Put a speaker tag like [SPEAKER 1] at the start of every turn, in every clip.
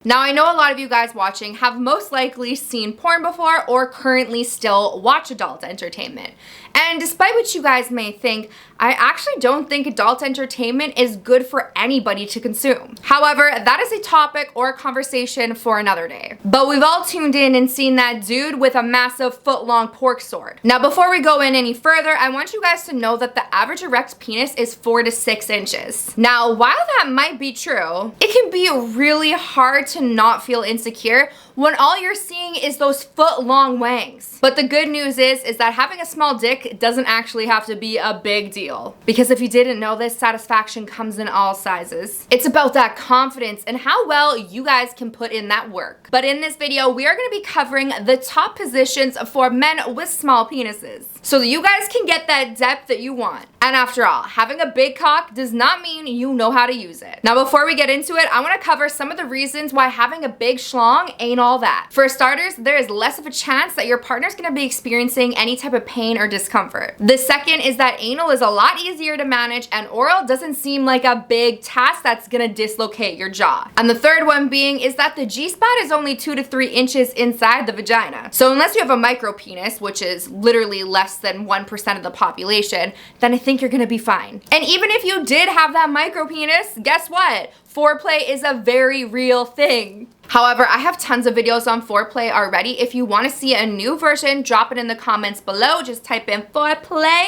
[SPEAKER 1] Now, I know a lot of you guys watching have most likely seen porn before or currently still watch adult entertainment. And despite what you guys may think, I actually don't think adult entertainment is good for anybody to consume. However, that is a topic or a conversation for another day. But we've all tuned in and seen that dude with a massive foot-long pork sword. Now, before we go in any further, I want you guys to know that the average erect penis is 4 to 6 inches. Now, while that might be true, it can be really hard to not feel insecure when all you're seeing is those foot-long wangs. But the good news is that having a small dick doesn't actually have to be a big deal. Because if you didn't know this, satisfaction comes in all sizes. It's about that confidence and how well you guys can put in that work. But in this video, we are going to be covering the top positions for men with small penises, so that you guys can get that depth that you want. And after all, having a big cock does not mean you know how to use it. Now, before we get into it, I want to cover some of the reasons why having a big schlong ain't all that. For starters, there is less of a chance that your partner's going to be experiencing any type of pain or discomfort. The second is that anal is a lot easier to manage and oral doesn't seem like a big task that's going to dislocate your jaw. And the third one being is that the G-spot is only 2 to 3 inches inside the vagina. So unless you have a micro penis, which is literally less than 1% of the population, then I think you're gonna be fine. And even if you did have that micro penis, guess what? Foreplay is a very real thing. However, I have tons of videos on foreplay already. If you want to see a new version, drop it in the comments below. Just type in foreplay,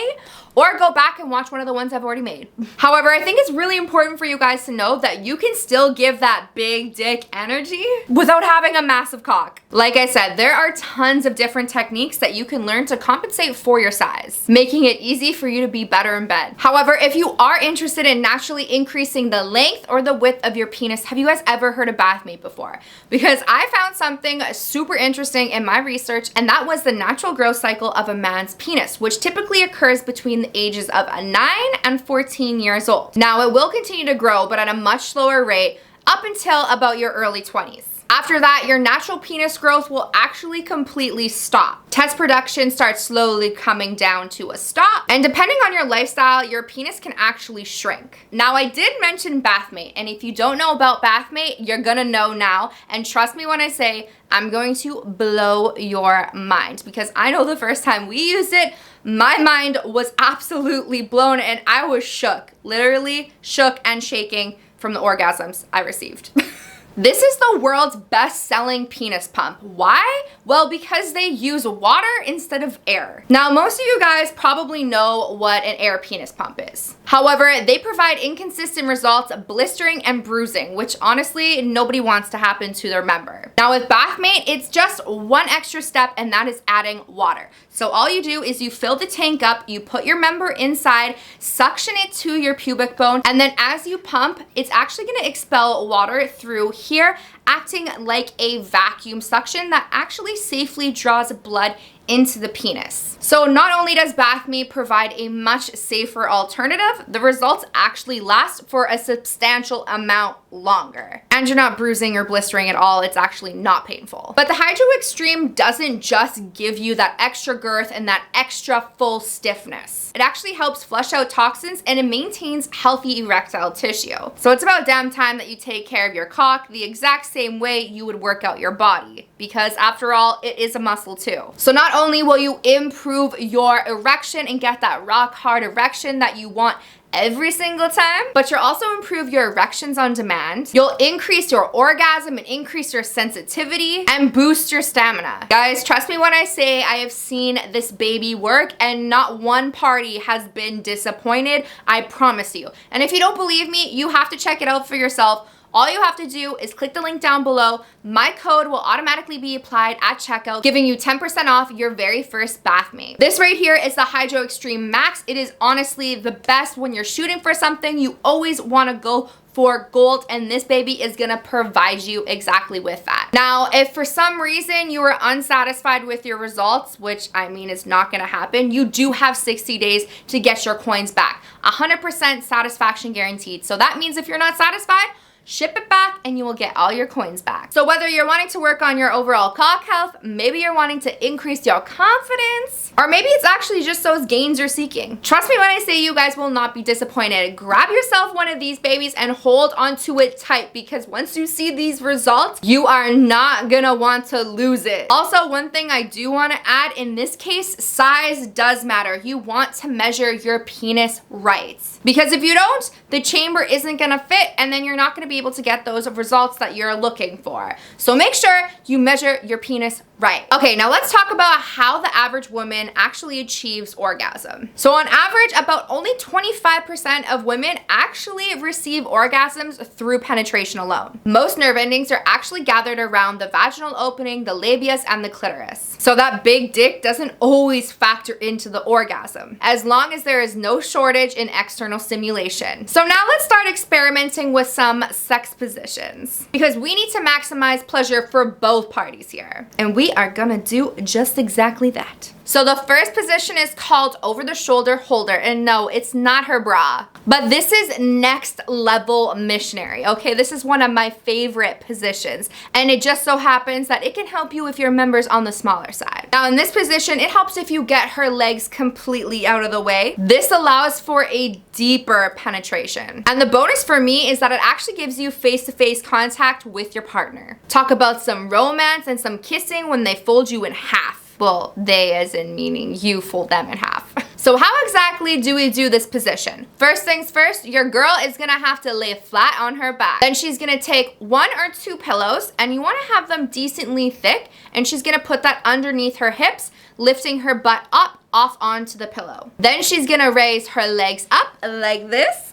[SPEAKER 1] or go back and watch one of the ones I've already made. However, I think it's really important for you guys to know that you can still give that big dick energy without having a massive cock. Like I said, there are tons of different techniques that you can learn to compensate for your size, making it easy for you to be better in bed. However, if you are interested in naturally increasing the length or the width of your penis, have you guys ever heard of bathmate before? Because I found something super interesting in my research, and that was the natural growth cycle of a man's penis, which typically occurs between the ages of 9 and 14 years old. Now, it will continue to grow, but at a much slower rate up until about your early 20s. After that, your natural penis growth will actually completely stop. Test production starts slowly coming down to a stop, and depending on your lifestyle, your penis can actually shrink. Now, I did mention bathmate, and if you don't know about bathmate, you're gonna know now, and trust me when I say I'm going to blow your mind, because I know the first time we used it, my mind was absolutely blown and I was shook, literally shook and shaking from the orgasms I received. This is the world's best-selling penis pump. Why? Well, because they use water instead of air. Now, most of you guys probably know what an air penis pump is. However, they provide inconsistent results, blistering and bruising, which honestly, nobody wants to happen to their member. Now, with bathmate, it's just one extra step, and that is adding water. So all you do is you fill the tank up, you put your member inside, suction it to your pubic bone, and then as you pump, it's actually gonna expel water through here, acting like a vacuum suction that actually safely draws blood into the penis. So not only does bathmate provide a much safer alternative, the results actually last for a substantial amount longer. And you're not bruising or blistering at all, it's actually not painful. But the Hydro Extreme doesn't just give you that extra girth and that extra full stiffness. It actually helps flush out toxins and it maintains healthy erectile tissue. So it's about damn time that you take care of your cock the exact same way you would work out your body, because after all, it is a muscle too. So not only will you improve your erection and get that rock hard erection that you want every single time, but you'll also improve your erections on demand. You'll increase your orgasm and increase your sensitivity and boost your stamina. Guys, trust me when I say I have seen this baby work and not one party has been disappointed, I promise you. And if you don't believe me, you have to check it out for yourself. All you have to do is click the link down below. My code will automatically be applied at checkout, giving you 10% off your very first bathmate. This right here is the Hydro Extreme Max. It is honestly the best when you're shooting for something. You always want to go for gold, and this baby is gonna provide you exactly with that. Now, if for some reason you are unsatisfied with your results, which I mean is not gonna happen, you do have 60 days to get your coins back. 100% satisfaction guaranteed. So that means if you're not satisfied, ship it back, and you will get all your coins back. So whether you're wanting to work on your overall cock health, maybe you're wanting to increase your confidence, or maybe it's actually just those gains you're seeking. Trust me when I say you guys will not be disappointed. Grab yourself one of these babies and hold onto it tight, because once you see these results, you are not gonna want to lose it. Also, one thing I do want to add, in this case, size does matter. You want to measure your penis right, because if you don't, the chamber isn't gonna fit, and then you're not gonna be able to get those results that you're looking for. So make sure you measure your penis right. Okay, now let's talk about how the average woman actually achieves orgasm. So on average, about only 25% of women actually receive orgasms through penetration alone. Most nerve endings are actually gathered around the vaginal opening, the labias, and the clitoris. So that big dick doesn't always factor into the orgasm, as long as there is no shortage in external stimulation. So now let's start experimenting with some sex positions, because we need to maximize pleasure for both parties here. And we are gonna do just exactly that. So the first position is called over the shoulder holder, and no, it's not her bra, but this is next level missionary, okay? This is one of my favorite positions, and it just so happens that it can help you if your member's on the smaller side. Now in this position, it helps if you get her legs completely out of the way. This allows for a deeper penetration. And the bonus for me is that it actually gives you face-to-face contact with your partner. Talk about some romance and some kissing when they fold you in half. Well, they as in meaning you fold them in half. So how exactly do we do this position? First things first, your girl is gonna have to lay flat on her back. Then she's gonna take 1 or 2 pillows, and you wanna have them decently thick, and she's gonna put that underneath her hips, lifting her butt up off onto the pillow. Then she's gonna raise her legs up like this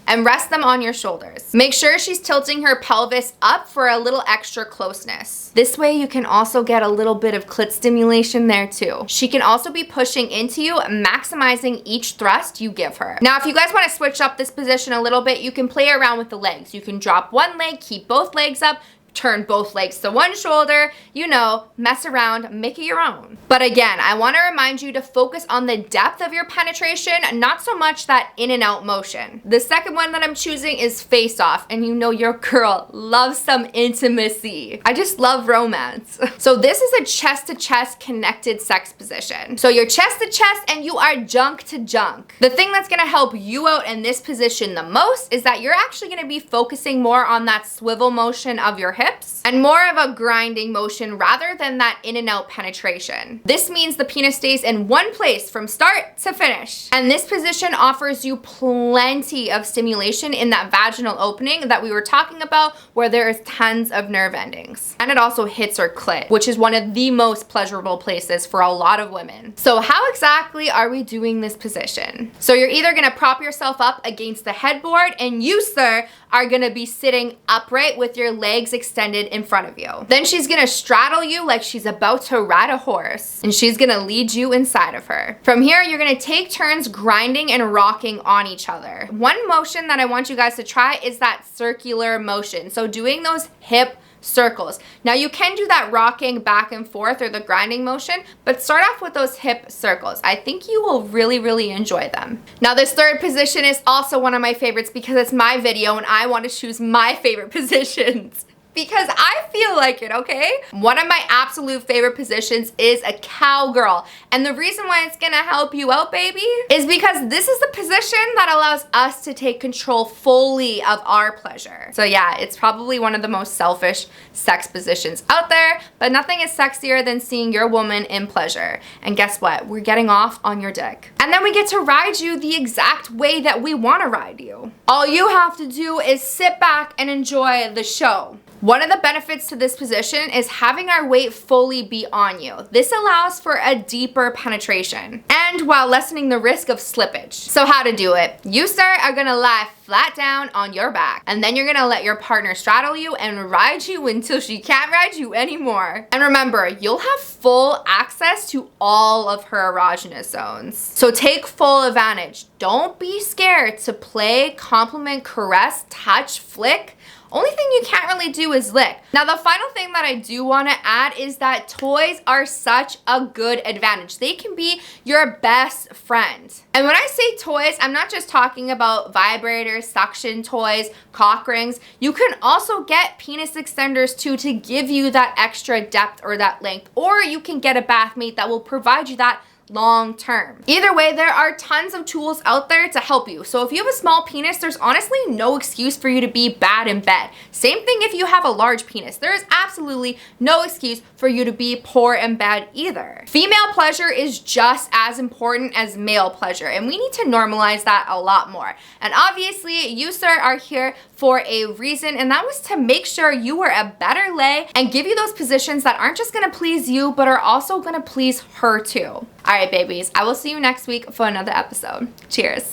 [SPEAKER 1] and rest them on your shoulders. Make sure she's tilting her pelvis up for a little extra closeness. This way you can also get a little bit of clit stimulation there too. She can also be pushing into you, maximizing each thrust you give her. Now, if you guys want to switch up this position a little bit, you can play around with the legs. You can drop one leg, keep both legs up, turn both legs to one shoulder, you know, mess around, make it your own. But again, I want to remind you to focus on the depth of your penetration, not so much that in and out motion. The second one that I'm choosing is face off, and you know your girl loves some intimacy. I just love romance. So this is a chest to chest connected sex position. So you're chest to chest and you are junk to junk. The thing that's gonna help you out in this position the most is that you're actually gonna be focusing more on that swivel motion of your hips and more of a grinding motion rather than that in and out penetration. This means the penis stays in one place from start to finish. And this position offers you plenty of stimulation in that vaginal opening that we were talking about, where there is tons of nerve endings. And it also hits her clit, which is one of the most pleasurable places for a lot of women. So how exactly are we doing this position? So you're either gonna prop yourself up against the headboard, and you, sir, are gonna be sitting upright with your legs extended in front of you. Then she's gonna straddle you like she's about to ride a horse, and she's gonna lead you inside of her. From here, you're gonna take turns grinding and rocking on each other. One motion that I want you guys to try is that circular motion. So doing those hip circles. Now you can do that rocking back and forth or the grinding motion, but start off with those hip circles. I think you will really enjoy them. Now this third position is also one of my favorites because it's my video and I want to choose my favorite positions. Because I feel like it, okay? One of my absolute favorite positions is a cowgirl. And the reason why it's gonna help you out, baby, is because this is the position that allows us to take control fully of our pleasure. So yeah, it's probably one of the most selfish sex positions out there, but nothing is sexier than seeing your woman in pleasure. And guess what? We're getting off on your dick. And then we get to ride you the exact way that we wanna ride you. All you have to do is sit back and enjoy the show. One of the benefits to this position is having our weight fully be on you. This allows for a deeper penetration and while lessening the risk of slippage. So how to do it? You, sir, are gonna lie flat down on your back, and then you're gonna let your partner straddle you and ride you until she can't ride you anymore. And remember, you'll have full access to all of her erogenous zones. So take full advantage. Don't be scared to play, compliment, caress, touch, flick, Only thing you can't really do is lick. Now, the final thing that I do want to add is that toys are such a good advantage. They can be your best friend. And when I say toys, I'm not just talking about vibrators, suction toys, cock rings. You can also get penis extenders too to give you that extra depth or that length. Or you can get a bathmate that will provide you that long term. Either way, there are tons of tools out there to help you. So if you have a small penis, there's honestly no excuse for you to be bad in bed. Same thing if you have a large penis. There is absolutely no excuse for you to be poor in bed either. Female pleasure is just as important as male pleasure, and we need to normalize that a lot more. And obviously, you, sir, are here for a reason, and that was to make sure you were a better lay and give you those positions that aren't just gonna please you, but are also gonna please her too. All right, babies, I will see you next week for another episode. Cheers.